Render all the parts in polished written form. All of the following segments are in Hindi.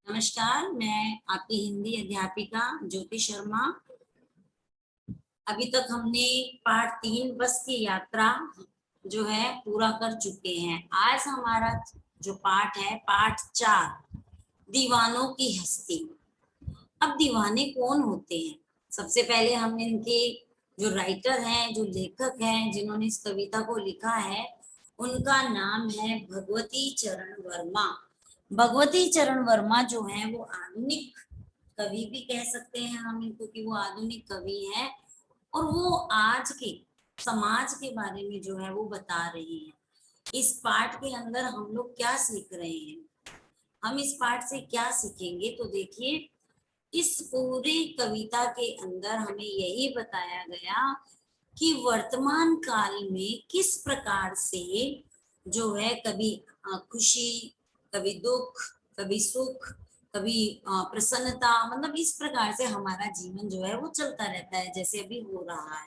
नमस्कार, मैं आपकी हिंदी अध्यापिका ज्योति शर्मा। अभी तक हमने पाठ 3 बस की यात्रा जो है पूरा कर चुके हैं। आज हमारा जो पाठ है पाठ 4 दीवानों की हस्ती। अब दीवाने कौन होते हैं? सबसे पहले हमने इनके जो राइटर हैं, जो लेखक हैं, जिन्होंने इस कविता को लिखा है, उनका नाम है भगवती चरण वर्मा। भगवती चरण वर्मा जो है वो आधुनिक कवि भी कह सकते हैं हम इनको कि वो आधुनिक कवि हैं, और वो आज के समाज के बारे में जो है वो बता रहे हैं। इस पाठ के अंदर हम लोग क्या सीख रहे हैं? हम इस पाठ से क्या सीखेंगे? तो देखिए, इस पूरी कविता के अंदर हमें यही बताया गया कि वर्तमान काल में किस प्रकार से जो है कभी खुशी, कभी दुख, कभी सुख, कभी प्रसन्नता, मतलब इस प्रकार से हमारा जीवन जो है वो चलता रहता है, जैसे अभी हो रहा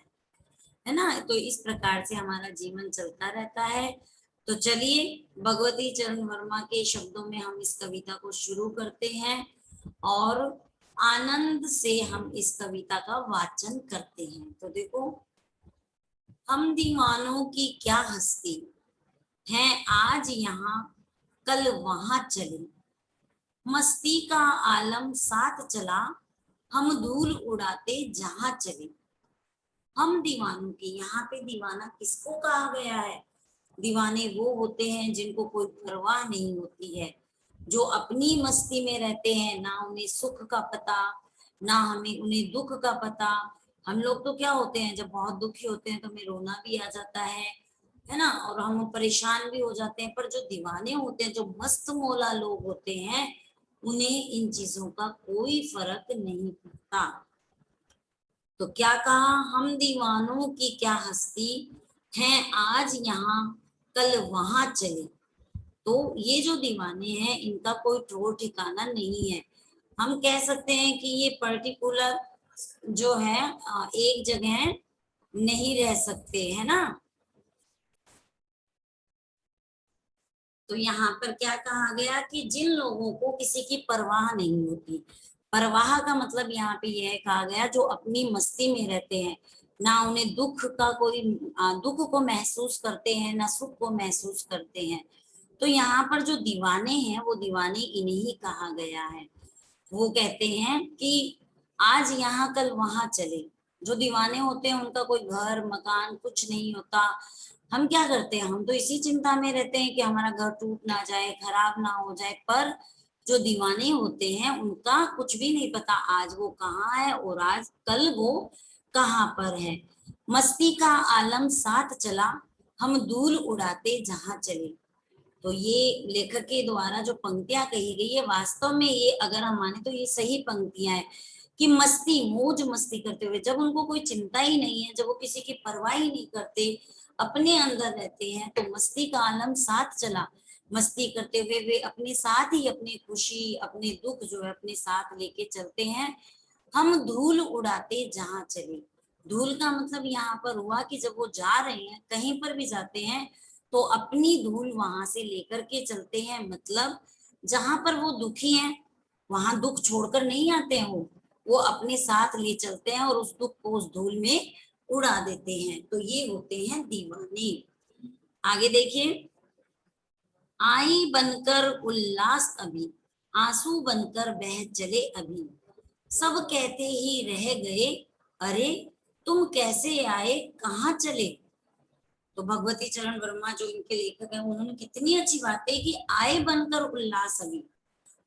है ना। तो इस प्रकार से हमारा जीवन चलता रहता है। तो चलिए, भगवती चरण वर्मा के शब्दों में हम इस कविता को शुरू करते हैं और आनंद से हम इस कविता का वाचन करते हैं। तो देखो, हम दीवानों की क्या हस्ती हैं, आज यहाँ कल वहां चले, मस्ती का आलम साथ चला, हम धूल उड़ाते जहां चले। हम दीवानों की, यहाँ पे दीवाना किसको कहा गया है? दीवाने वो होते हैं जिनको कोई परवाह नहीं होती है, जो अपनी मस्ती में रहते हैं, ना उन्हें सुख का पता, ना हमें उन्हें दुख का पता। हम लोग तो क्या होते हैं, जब बहुत दुखी होते हैं तो हमें रोना भी आ जाता है ना, और हम परेशान भी हो जाते हैं। पर जो दीवाने होते हैं, जो मस्त मौला लोग होते हैं, उन्हें इन चीजों का कोई फर्क नहीं पड़ता। तो क्या कहा? हम दीवानों की क्या हस्ती हैं, आज यहाँ कल वहां चले। तो ये जो दीवाने हैं, इनका कोई ठोर ठिकाना नहीं है। हम कह सकते हैं कि ये पर्टिकुलर जो है एक जगह नहीं रह सकते, है ना। तो यहाँ पर क्या कहा गया कि जिन लोगों को किसी की परवाह नहीं होती, परवाह का मतलब यहाँ पे यह कहा गया जो अपनी मस्ती में रहते हैं, ना उन्हें दुख का कोई दुख को महसूस करते हैं, ना सुख को महसूस करते हैं। तो यहाँ पर जो दीवाने हैं, वो दीवाने इन्हीं कहा गया है। वो कहते हैं कि आज यहाँ कल वहां चले। जो दीवाने होते हैं उनका कोई घर मकान कुछ नहीं होता। हम क्या करते हैं, हम तो इसी चिंता में रहते हैं कि हमारा घर टूट ना जाए, खराब ना हो जाए। पर जो दीवाने होते हैं उनका कुछ भी नहीं पता, आज वो कहाँ है और आज कल वो कहाँ पर है। मस्ती का आलम साथ चला, हम धूल उड़ाते जहां चले। तो ये लेखक के द्वारा जो पंक्तियां कही गई है, वास्तव में ये अगर हम माने तो ये सही पंक्तियां हैं कि मस्ती, मौज मस्ती करते हुए, जब उनको कोई चिंता ही नहीं है, जब वो किसी की परवाह ही नहीं करते, अपने अंदर रहते हैं, तो मस्ती का आलम साथ चला। मस्ती करते हुए वे अपने साथ ही अपनी खुशी, अपने दुख जो है अपने साथ लेके चलते हैं। हम धूल उड़ाते जहां चले। धूल का मतलब यहाँ पर हुआ कि जब वो जा रहे हैं, कहीं पर भी जाते हैं, तो अपनी धूल वहां से लेकर के चलते हैं। मतलब जहां पर वो दुखी हैं, वहां दुख छोड़कर नहीं आते हैं, वो अपने साथ ले चलते हैं और उस दुख को उस धूल में उड़ा देते हैं। तो ये होते हैं दीवाने। आगे देखिए, आई बनकर उल्लास अभी, आंसू बनकर बह चले अभी, सब कहते ही रह गए, अरे तुम कैसे आए कहाँ चले। तो भगवती चरण वर्मा जो इनके लेखक हैं, उन्होंने कितनी अच्छी बात है कि आए बनकर उल्लास अभी।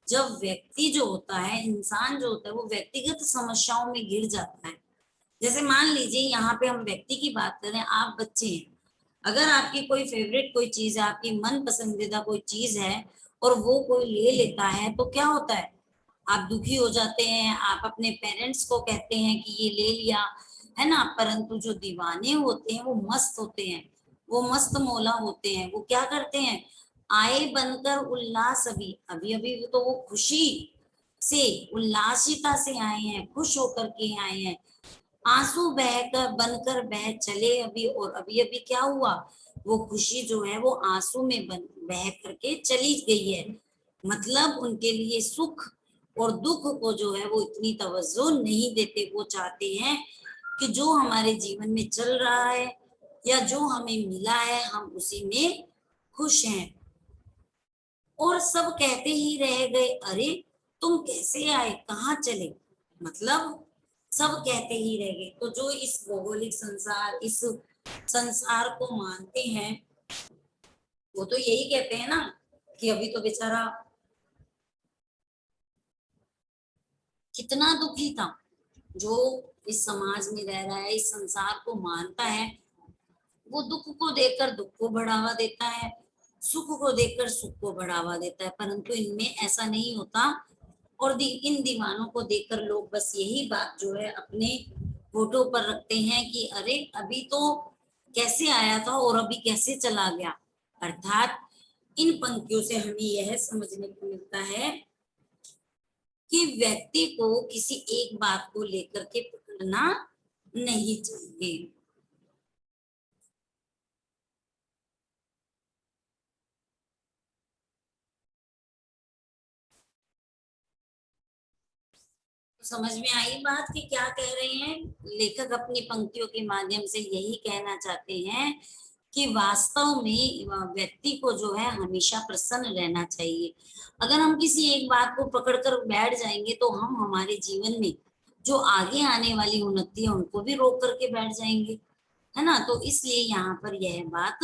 जब व्यक्ति जो होता है, इंसान जो होता है, वो व्यक्तिगत समस्याओं में घिर जाता है। जैसे मान लीजिए यहाँ पे हम व्यक्ति की बात करें, आप बच्चे हैं, अगर आपकी कोई फेवरेट कोई चीज है, आपकी मन पसंदीदा कोई चीज है, और वो कोई ले लेता है, तो क्या होता है? आप दुखी हो जाते हैं, आप अपने पेरेंट्स को कहते हैं कि ये ले लिया, है ना। परंतु जो दीवाने होते हैं वो मस्त होते हैं, वो मस्त मौला होते हैं। वो क्या करते हैं? आए बनकर उल्लास अभी, अभी अभी तो वो खुशी से, उल्लासिता से आए हैं, खुश होकर के आए हैं। आंसू बहकर बनकर बह चले अभी, और अभी अभी क्या हुआ? वो खुशी जो है वो आंसू में बह करके चली गई है। मतलब उनके लिए सुख और दुख को जो है वो इतनी तवज्जो नहीं देते। वो चाहते हैं कि जो हमारे जीवन में चल रहा है या जो हमें मिला है हम उसी में खुश हैं। और सब कहते ही रह गए, अरे तुम कैसे आए, कहाँ चले, मतलब सब कहते ही रह गए। तो जो इस भौगोलिक संसार, इस संसार को मानते हैं वो तो यही कहते हैं ना कि अभी तो बेचारा कितना दुखी था। जो इस समाज में रह रहा है, इस संसार को मानता है, वो दुख को देखकर दुख को बढ़ावा देता है, सुख को देखकर सुख को बढ़ावा देता है। परंतु इनमें ऐसा नहीं होता। और इन दीवानों को देखकर लोग बस यही बात जो है अपने होठों पर रखते हैं कि अरे अभी तो कैसे आया था और अभी कैसे चला गया। अर्थात इन पंक्तियों से हमें यह समझने को मिलता है कि व्यक्ति को किसी एक बात को लेकर के पकड़ना नहीं चाहिए। समझ में आई बात कि क्या कह रहे हैं लेखक अपनी पंक्तियों के माध्यम से? यही कहना चाहते हैं कि वास्तव में व्यक्ति को जो है हमेशा प्रसन्न रहना चाहिए। अगर हम किसी एक बात को पकड़कर बैठ जाएंगे तो हम हमारे जीवन में जो आगे आने वाली उन्नति है उनको भी रोक करके बैठ जाएंगे, है ना। तो इसलिए यहाँ पर यह बात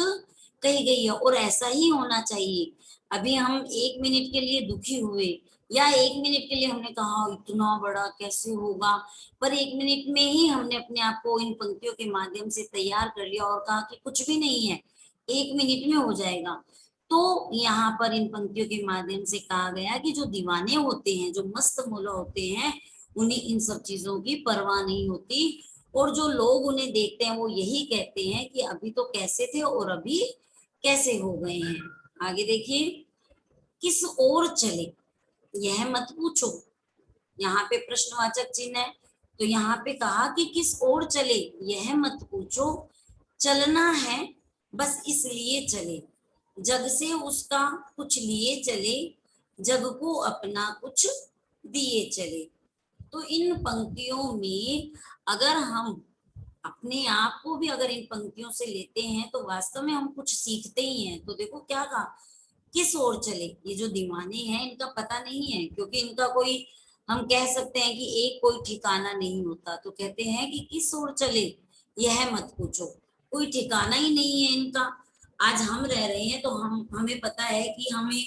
कही गई है और ऐसा ही होना चाहिए। अभी हम 1 मिनट के लिए दुखी हुए या 1 मिनट के लिए हमने कहा इतना बड़ा कैसे होगा, पर 1 मिनट में ही हमने अपने आप को इन पंक्तियों के माध्यम से तैयार कर लिया और कहा कि कुछ भी नहीं है, 1 मिनट में हो जाएगा। तो यहाँ पर इन पंक्तियों के माध्यम से कहा गया कि जो दीवाने होते हैं, जो मस्त मौला होते हैं, उन्हें इन सब चीजों की परवाह नहीं होती। और जो लोग उन्हें देखते हैं वो यही कहते हैं कि अभी तो कैसे थे और अभी कैसे हो गए हैं। आगे देखिए, किस ओर चले यह मत पूछो। यहाँ पे प्रश्नवाचक चिन्ह है। तो यहाँ पे कहा कि किस ओर चले यह मत पूछो, चलना है बस इसलिए चले, जग से उसका कुछ लिए चले, जग को अपना कुछ दिए चले। तो इन पंक्तियों में अगर हम अपने आप को भी अगर इन पंक्तियों से लेते हैं तो वास्तव में हम कुछ सीखते ही हैं। तो देखो क्या कहा, किस ओर चले। ये जो दीवाने हैं इनका पता नहीं है, क्योंकि इनका कोई, हम कह सकते हैं कि एक कोई ठिकाना नहीं होता। तो कहते हैं कि किस ओर चले यह मत पूछो, कोई ठिकाना ही नहीं है इनका। आज हम रह रहे हैं तो हमें पता है कि हमें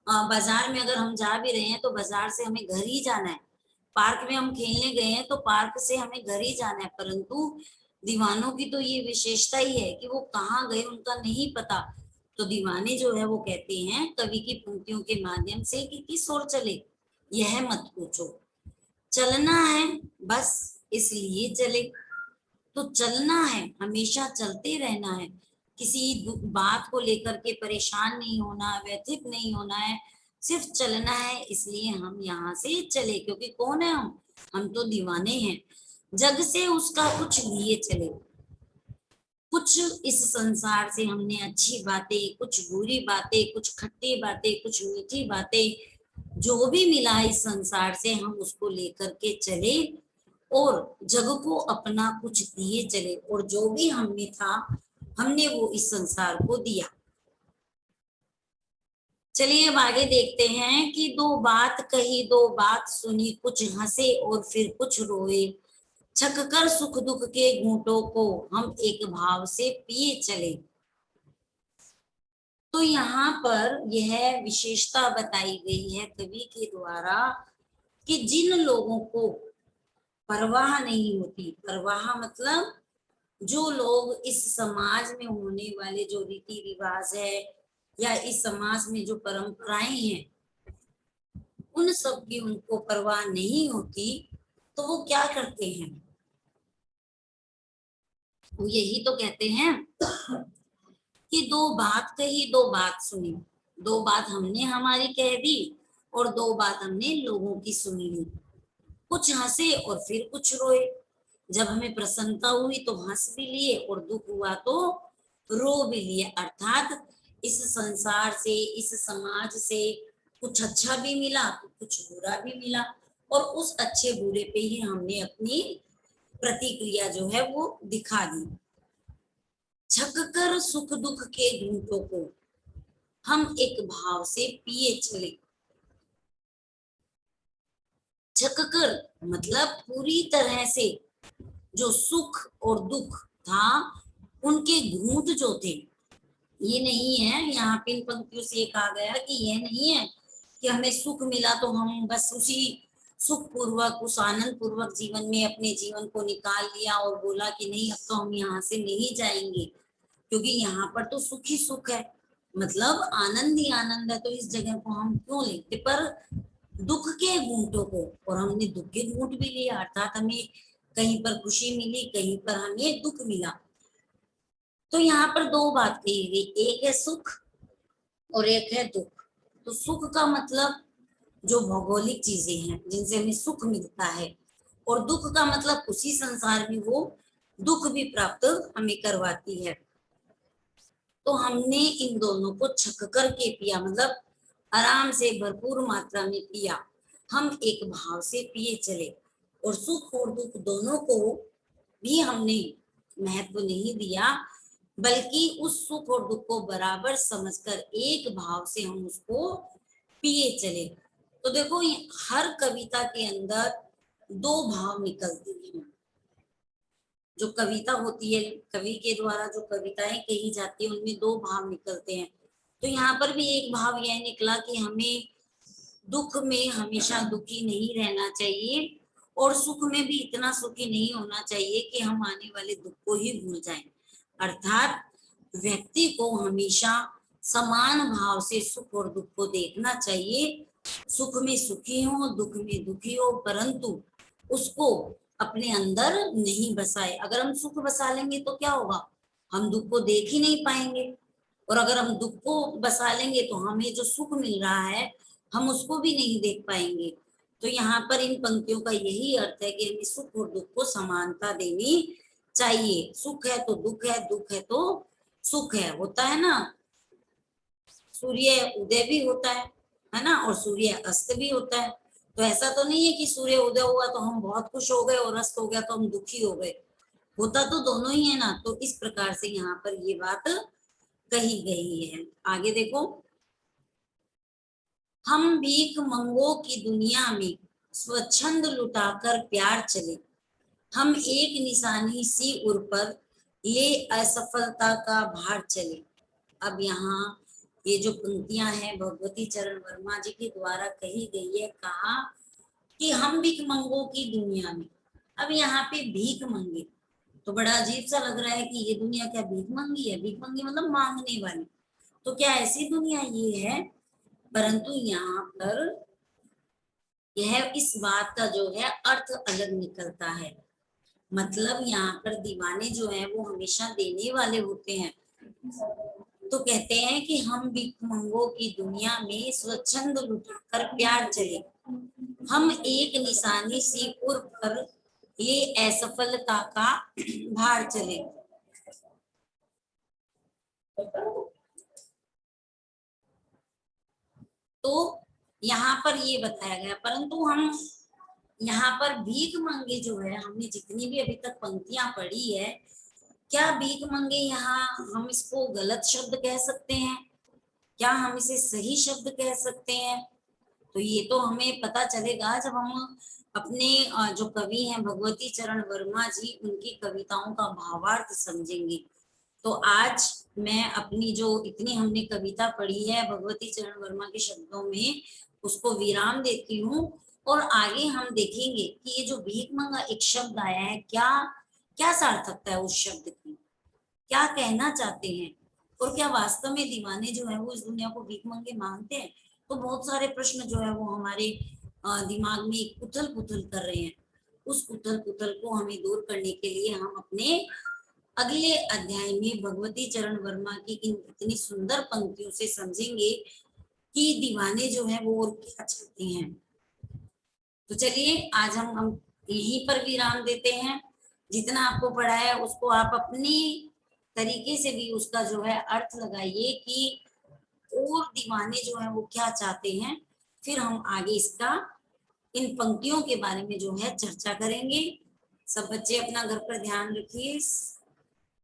बाजार में अगर हम जा भी रहे हैं तो बाजार से हमें घर ही जाना है। पार्क में हम खेलने गए हैं तो पार्क से हमें घर ही जाना है। परंतु दीवानों की तो ये विशेषता ही है कि वो कहाँ गए उनका नहीं पता। तो दीवाने जो है वो कहते हैं कवि की पंक्तियों के माध्यम से कि किस ओर चले यह मत पूछो, चलना है बस इसलिए चले। तो चलना है, हमेशा चलते रहना है, किसी बात को लेकर के परेशान नहीं होना, व्यथित नहीं होना है, सिर्फ चलना है। इसलिए हम यहाँ से चले, क्योंकि कौन है हम तो दीवाने हैं। जग से उसका कुछ लिए चले, कुछ इस संसार से हमने अच्छी बातें, कुछ बुरी बातें, कुछ खट्टी बातें, कुछ मीठी बातें, जो भी मिला इस संसार से हम उसको लेकर के चले और जग को अपना कुछ दिए चले। और जो भी हमें था हमने वो इस संसार को दिया। चलिए अब आगे देखते हैं कि दो बात कही दो बात सुनी, कुछ हंसे और फिर कुछ रोए, छक कर सुख दुख के घूंटों को हम एक भाव से पिए चले। तो यहाँ पर यह विशेषता बताई गई है कवि के द्वारा कि जिन लोगों को परवाह नहीं होती, परवाह मतलब जो लोग इस समाज में होने वाले जो रीति रिवाज है या इस समाज में जो परंपराएं हैं उन सब की उनको परवाह नहीं होती, तो वो क्या करते हैं, वो यही तो कहते हैं कि दो बात कही दो बात सुनी। दो बात हमने हमारी कह दी और दो बात हमने लोगों की सुनी ली। कुछ हंसे और फिर कुछ रोए, जब हमें प्रसन्नता हुई तो हंस भी लिए और दुख हुआ तो रो भी लिए। अर्थात इस संसार से, इस समाज से कुछ अच्छा भी मिला तो कुछ बुरा भी मिला, और उस अच्छे बुरे पे ही हमने अपनी प्रतिक्रिया जो है वो दिखा दी। छक कर सुख दुख के घूंटों को हम एक भाव से पिए चले। छक कर मतलब पूरी तरह से, जो सुख और दुख था उनके घूंट जो थे, ये नहीं है यहाँ पे इन पंक्तियों से ये कहा गया कि ये नहीं है कि हमें सुख मिला तो हम बस उसी सुख पूर्वक उस आनंद पूर्वक जीवन में अपने जीवन को निकाल लिया और बोला कि नहीं अब तो हम यहाँ से नहीं जाएंगे, क्योंकि यहाँ पर तो सुख ही सुख है, मतलब आनंद ही आनंद है, तो इस जगह को हम क्यों लेते। पर दुख के घूंटों को, और हमने दुख के घूंट भी लिए, अर्थात हमें कहीं पर खुशी मिली, कहीं पर हमें दुख मिला। तो यहाँ पर दो बात कही गई, एक है सुख और एक है दुख। तो सुख का मतलब जो भौगोलिक चीजें हैं जिनसे हमें सुख मिलता है, और दुख का मतलब उसी संसार में वो दुख भी प्राप्त हमें करवाती है। तो हमने इन दोनों को छक करके पिया, मतलब आराम से भरपूर मात्रा में पिया, हम एक भाव से पिए चले, और सुख और दुख दोनों को भी हमने महत्व नहीं दिया, बल्कि उस सुख और दुख को बराबर समझकर एक भाव से हम उसको पिए चले। तो देखो हर कविता के अंदर दो भाव निकलते हैं। जो कविता होती है, कवि के द्वारा जो कविताएं कही जाती है उनमें दो भाव निकलते हैं। तो यहाँ पर भी एक भाव यह निकला कि हमें दुख में हमेशा दुखी नहीं रहना चाहिए, और सुख में भी इतना सुखी नहीं होना चाहिए कि हम आने वाले दुख को ही भूल जाएं। अर्थात व्यक्ति को हमेशा समान भाव से सुख और दुख को देखना चाहिए। सुख में सुखी हो, दुख में दुखी हो, परंतु उसको अपने अंदर नहीं बसाए। अगर हम सुख बसा लेंगे तो क्या होगा, हम दुख को देख ही नहीं पाएंगे, और अगर हम दुख को बसा लेंगे तो हमें जो सुख मिल रहा है हम उसको भी नहीं देख पाएंगे। तो यहाँ पर इन पंक्तियों का यही अर्थ है कि हमें सुख और दुख को समानता देनी चाहिए। सुख है तो दुख है, दुख है तो सुख है। होता है ना, सूर्य उदय भी होता है ना, और सूर्य अस्त भी होता है। तो ऐसा तो नहीं है कि सूर्य उदय हुआ तो हम बहुत खुश हो गए और अस्त हो गया तो हम दुखी हो गए, होता तो दोनों ही है ना। तो इस प्रकार से यहाँ पर ये बात कही गई है। आगे देखो, हम भीख मंगों की दुनिया में स्वच्छंद लुटाकर प्यार चले, हम एक निशानी सी उर पर ले असफलता का भार चले। अब यहाँ ये जो पंक्तियां हैं भगवती चरण वर्मा जी के द्वारा कही गई है, कहा कि हम भीख मंगों की दुनिया में। अब यहाँ पे भीख मंगे तो बड़ा अजीब सा लग रहा है कि ये दुनिया क्या भीख मंगी है। भीख मंगी मतलब मांगने वाली, तो क्या ऐसी दुनिया ये है। परंतु यहाँ पर यह इस बात का जो है अर्थ अलग निकलता है। मतलब यहाँ पर दीवाने जो है वो हमेशा देने वाले होते हैं। तो कहते हैं कि हम भिखमंगों की दुनिया में स्वच्छंद लुटाकर प्यार चले, हम एक निशानी सी उर पर ये असफलता का भार चले। तो यहाँ पर ये बताया गया, परंतु हम यहाँ पर भीख मंगे जो है, हमने जितनी भी अभी तक पंक्तियां पढ़ी है, क्या भीख मंगे यहाँ हम इसको गलत शब्द कह सकते हैं, क्या हम इसे सही शब्द कह सकते हैं। तो ये तो हमें पता चलेगा जब हम अपने जो कवि हैं भगवती चरण वर्मा जी, उनकी कविताओं का भावार्थ समझेंगे। तो आज मैं अपनी जो इतनी हमने कविता पढ़ी है भगवती चरण वर्मा के शब्दों में, उसको विराम देती हूँ, और आगे हम देखेंगे कि ये जो भीख मंगा एक शब्द आया है, क्या क्या सार्थकता है उस शब्द की, क्या कहना चाहते हैं, और क्या वास्तव में दीवाने जो है वो इस दुनिया को भीख मंगे मानते हैं। तो बहुत सारे प्रश्न जो है वो हमारे दिमाग में एक उथल पुथल कर रहे हैं। उस उथल पुथल को हमें दूर करने के लिए हम अपने अगले अध्याय में भगवती चरण वर्मा की इन इतनी सुंदर पंक्तियों से समझेंगे कि दीवाने जो है वो और क्या चाहते हैं। तो चलिए आज हम यहीं पर विराम देते हैं। जितना आपको पढ़ा है उसको आप अपनी तरीके से भी उसका जो है अर्थ लगाइए कि और दीवाने जो है वो क्या चाहते हैं। फिर हम आगे इसका इन पंक्तियों के बारे में जो है चर्चा करेंगे। सब बच्चे अपना घर पर ध्यान रखिए।